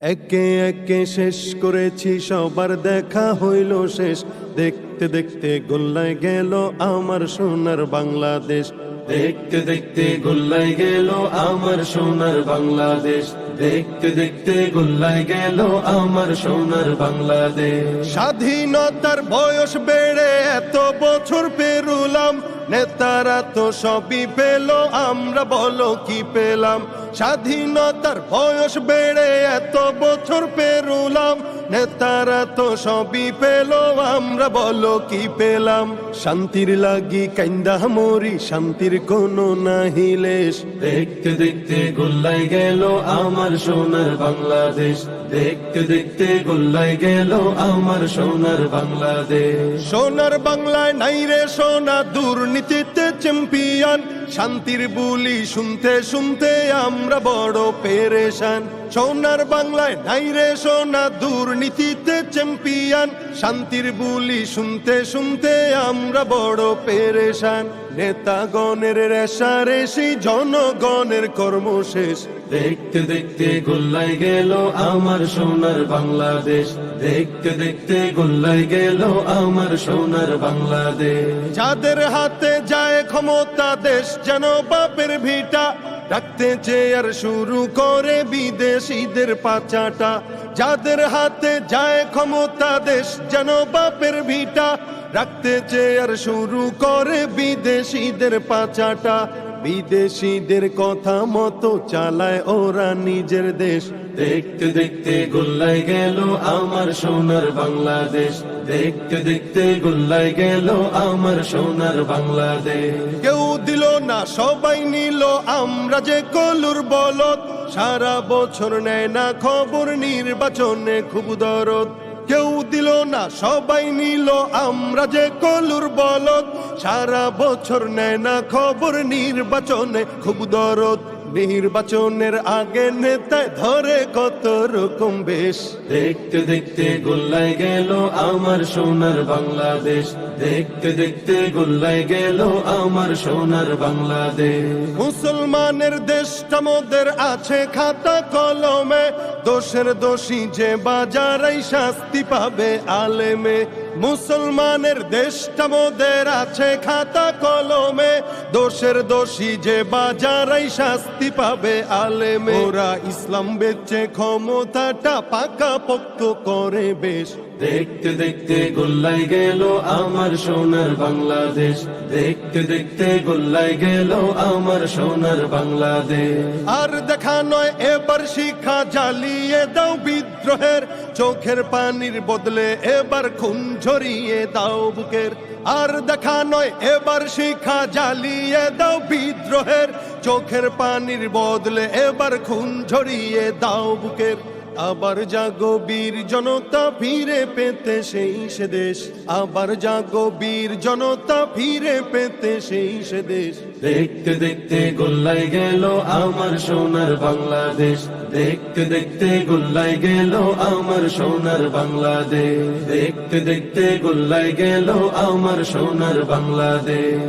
একে একে শেষ করেছি, সবার দেখা হইল শেষ। দেখতে দেখতে গোল্লায় গেল আমার সোনার বাংলাদেশ। দেখতে দেখতে গোল্লায় গেল আমার সোনার বাংলাদেশ। দেখতে দেখতে গোল্লায় গেল আমার সোনার বাংলাদেশ। স্বাধীনতার বয়স বেড়ে এত বছর পেরুলাম, নেতারা তো সবই পেল, আমরা বলো কি পেলাম। স্বাধীনতার বয়স বেড়ে এত বছর পেরুলাম, নেতারা তো সবই পেল, আমরা বলো কি পেলাম। শান্তির লাগি কাইন্দা মরি, শান্তির কোনো নাহিলেশ। দেখতে দেখতে গোল্লায় গেল আমার সোনার বাংলাদেশ। দেখতে দেখতে গোল্লায় গেল আমার সোনার বাংলাদেশ। সোনার বাংলায় নাই রে সোনা, দুর্নীতিতে চ্যাম্পিয়ন। শান্তির বুলি শুনতে শুনতে আমরা বড় পেরেশান। সোনার বাংলায় নাই রে সোনা, দুর্নীতিতে চ্যাম্পিয়ন। শান্তির বুলি শুনতে শুনতে আমরা বড় পেরেশান। নেতাগণের রেশারেশি, জনগণের কর্মশেষ। দেখতে দেখতে গোল্লায় গেল আমার সোনার বাংলাদেশ। দেখতে দেখতে গোল্লায় গেল আমার সোনার বাংলাদেশ। যাদের হাতে যায় ক্ষমতা, দেশ যেন বাপের ভিটা। ডাকতে চেয়ার শুরু করে বিদেশিদের পাচাটা। যাদের হাতে যায় ক্ষমতা, দেশ যেন বাপের ভিটা। রাখতে চেয়ার শুরু করে বিদেশিদের পাচাটা। বিদেশিদের কথা মতো চালায় ওরা নিজের দেশ। দেখতে দেখতে গোল্লায় গেল আমার সোনার বাংলাদেশ। দেখতে দেখতে গোল্লায় গেল আমার সোনার বাংলাদেশ। কেউ দিল না, সবাই নিল, আমরা যে কলুর বলদ। সারা বছর নেয় না খবর, নির্বাচনে খুব দরদ। কেউ দিল না, সবাই নিল, আমরা যে কলুর বলদ। সারা বছর নেয় না খবর, নির্বাচনে খুব দরদ। নির্বাচনের আগে নেতায় ধরে কত রকম বেশ। দেখতে দেখতে গোল্লায় গেল আমার সোনার বাংলাদেশ। দেখতে দেখতে গোল্লায় গেল আমার সোনার বাংলাদেশ। মুসলমানের দেশটা মোদের আছে খাতা কলমে। দোষের দোষী যে বাজারাই শাস্তি পাবে আলেমে। মুসলমানের দেশটা মোদের আছে খাতা কলমে। দোষের দোষী যে বাজারাই শাস্তি পাবে আলেমে। ওরা ইসলাম বেচে ক্ষমতাটা পাকা পোক্ত করে বেশ। দেখতে দেখতে গোল্লায় গেল আমার সোনার বাংলাদেশ। দেখতে দেখতে গোল্লায় গেল আমার সোনার বাংলাদেশ। আর দেখা নয় এবার শিক্ষা, জ্বালিয়ে দাও বিদ্রোহের। চোখের পানির বদলে এবার খুন ঝরিয়ে দাও বুকের। আর দেখা নয় এবার শিক্ষা, জ্বালিয়ে দাও বিদ্রোহের। চোখের পানির বদলে এবার খুন ঝরিয়ে দাও বুকের। আবার জাগো বীর জনতা, ফিরে পেতে সেই সে দেশ। আবার জাগো বীর জনতা, ফিরে পেতে সেই সে দেশ। দেখতে দেখতে গোল্লায় গেল আমার সোনার বাংলাদেশ। দেখতে দেখতে গোল্লায় গেল আমার সোনার বাংলাদেশ। দেখতে দেখতে গোল্লায় গেল আমার সোনার বাংলাদেশ।